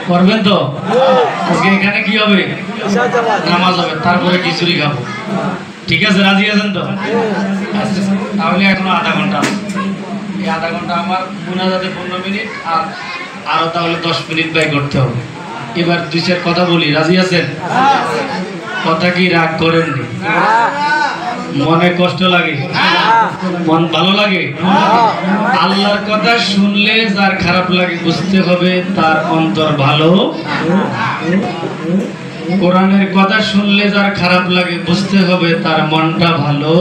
করবেন তো? আজকে এখানে কি হবে? নামাজ হবে, তারপরে খিচুড়ি খাবো। ঠিক আছে, রাজি আছেন তো? তাহলে এখনো আধা ঘন্টা, এই আধা ঘন্টা আমার মুনাজাতে 15 মিনিট, আর আরো তাহলে 10 মিনিট ব্যয় করতে হবে। এবার 2-4 কথা বলি, রাজি আছেন? কথা কি রাগ করেননি? মনে কষ্ট লাগে? মন ভালো লাগে? আল্লাহর কথা শুনলে যার খারাপ লাগে বুঝতে হবে তার অন্তর ভালো। কোরআনের কথা শুনলে যার খারাপ লাগে বুঝতে হবে তার মনটা ভালো।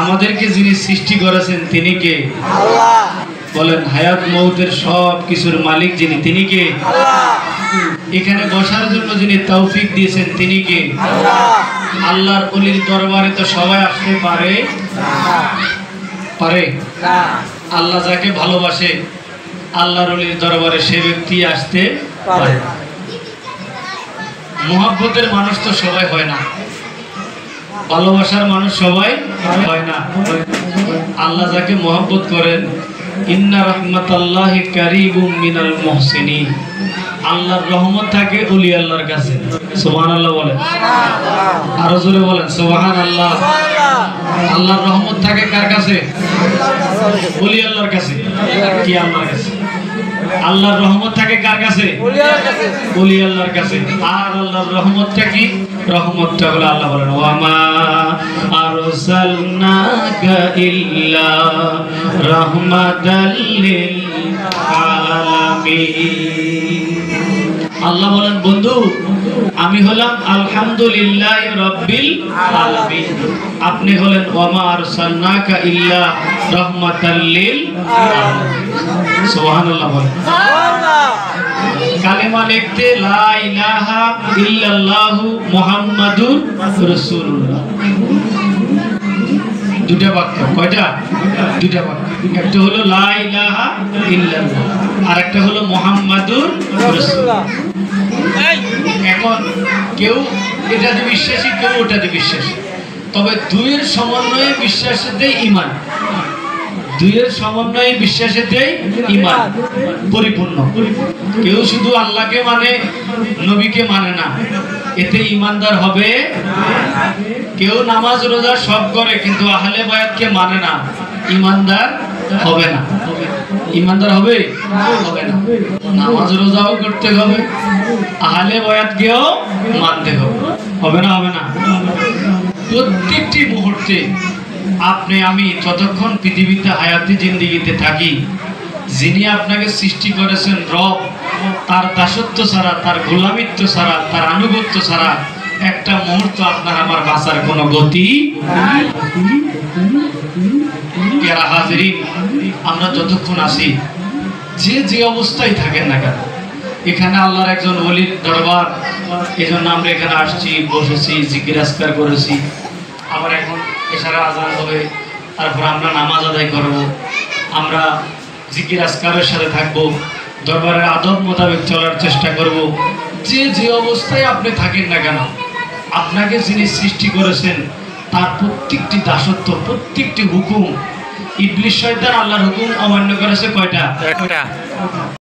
আমাদেরকে যিনি সৃষ্টি করেছেন তিনি কে? আল্লাহ। বলেন, হায়াত মৌতের সব কিছুর মালিক যিনি, তিনি কে? আল্লাহ। এখানে বসার জন্য যিনি তৌফিক দিয়েছেন তিনি কে? আল্লাহ। আল্লাহর ওলির দরবারে তো সবাই আসতে পারে? পারে না। আল্লাহ যাকে ভালোবাসে আল্লাহর ওলির দরবারে সে ব্যক্তি আসতে পারে। মুহাব্বতের মানুষ তো সবাই হয় না, ভালোবাসার মানুষ সবাই হয় না। আল্লাহ যাকে মহব্বত করেন, ইন্না রাহমাতাল্লাহি কারীবুম মিনাল মুহসিনিন, আল্লাহর রহমত থাকে ওলি আল্লাহর কাছে। সুবহানাল্লাহ বলেন, আরো জোরে বলেন সুবহানাল্লাহ। আল্লাহর রহমত থাকে কার কাছে? ওলি আল্লাহর কাছে। কি আল্লাহর কাছে? আল্লাহর রহমত থাকে কার কাছে? ওলি আল্লাহর কাছে। আর আল্লাহর রহমতটা কি? রহমতটা হলো আল্লাহ বলেন, ওয়ামা আরসালনাকা ইল্লা রাহমাতাল লিল আলামিন। আল্লাহ বলেন, বন্ধু আমি হলাম আলহামদুলিল্লাহি রাব্বিল আলামিন, আপনি হলেন ওয়ামা আরসালনাকা ইল্লা রাহমাতাল লিল আলামিন। সুবহানাল্লাহ বলেন। কালেমা লিখতে লা ইলাহা ইল্লাল্লাহু মুহাম্মাদুর রাসূলুল্লাহ, দুটা বাক্য। কয়টা? দুটা বাক্য। একটা হলো লা ইলাহা ইল্লাল্লাহ, আর একটা হলো মুহাম্মাদুর রাসূলুল্লাহ। এখন কেউ এটাতে বিশ্বাসী, কেউ ওটাতে বিশ্বাসী, তবে দুইয়ের সমন্বয়ে বিশ্বাসেতেই ঈমান, দুইয়ের সমন্বয়ে বিশ্বাসেতেই ঈমান পরিপূর্ণ। কেউ শুধু আল্লাহকে মানে নবীকে মানে না, এতে ঈমানদার হবে। কেউ নামাজ রোজা সব করে কিন্তু আহলে বায়াতকে মানে না, ঈমানদার হবে না। ঈমানদার হবে? হবে না। নামাজ রোজাও করতে হবে, আহলে বায়াতকেও মানতে হবে। হবে না? হবে না। প্রত্যেকটি মুহূর্তে আপনি আমি যতক্ষণ পৃথিবীতে হায়াতি জিন্দেগিতে থাকি, যিনি আপনাকে সৃষ্টি করেছেন রব, তার দাসত্ব ছাড়া, তার গোলামিত্ব ছাড়া, তার আনুগত্য ছাড়া একটা মুহূর্ত আপনার আমার বাঁচার কোনো গতি নাই। যারা হাজিরিন, আমরা যতক্ষণ আসি, যে যে অবস্থায় থাকেন না কেন, এখানে আল্লাহর একজন ওলির দরবার, এজন্য আমরা এখানে আসছি, বসেছি, জিকির আজকার করেছি। আবার এখন এশারা আজান হবে, তারপর আমরা নামাজ আদায় করব, আমরা জিকির আজকারের সাথে থাকব, দরবারের আদব মোতাবেক চলার চেষ্টা করব। যে যে অবস্থায় আপনি থাকেন না কেন, আপনাকে যিনি সৃষ্টি করেছেন তার প্রত্যেকটি দাসত্ব, প্রত্যেকটি হুকুম, ইবলিস শয়তান আল্লাহর হুকুম অমান্য করেছে কয়টা? একটা।